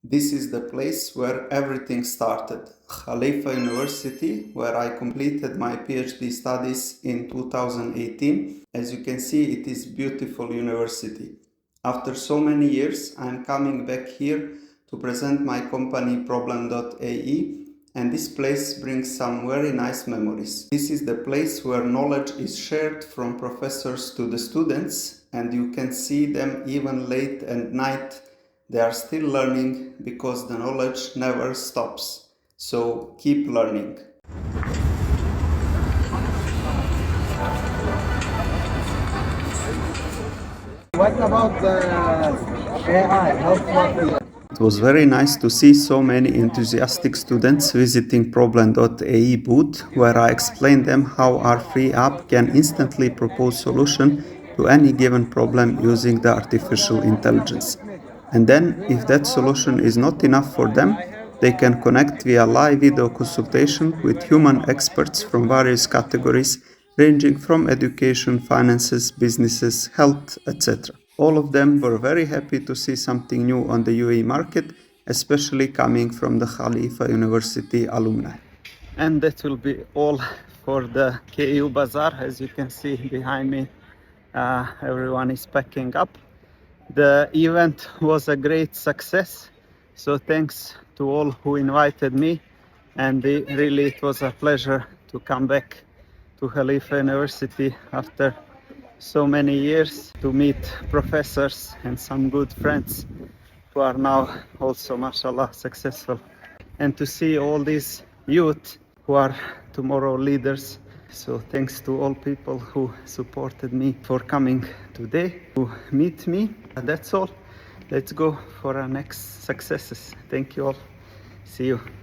This is the place where everything started. Khalifa University, where I completed my PhD studies in 2018. As you can see, it is beautiful university. After so many years, I am coming back here to present my company Problem.ae, and this place brings some very nice memories. This is the place where knowledge is shared from professors to the students, and you can see them even late at night. They are still learning because the knowledge never stops. So keep learning. What about the AI? It was very nice to see so many enthusiastic students visiting Problem.ae booth, where I explained them how our free app can instantly propose solution to any given problem using the artificial intelligence. And then, if that solution is not enough for them, they can connect via live video consultation with human experts from various categories, ranging from education, finances, businesses, health, etc. All of them were very happy to see something new on the UAE market, especially coming from the Khalifa University alumni. And that will be all for the KU Bazaar. As you can see behind me, everyone is packing up. The event was a great success, so thanks to all who invited me, and really it was a pleasure to come back to Khalifa University after so many years, to meet professors and some good friends who are now also, mashallah, successful, and to see all these youth who are tomorrow leaders. So thanks to all people who supported me for coming today to meet me. That's all. Let's go for our next successes. Thank you all. See you.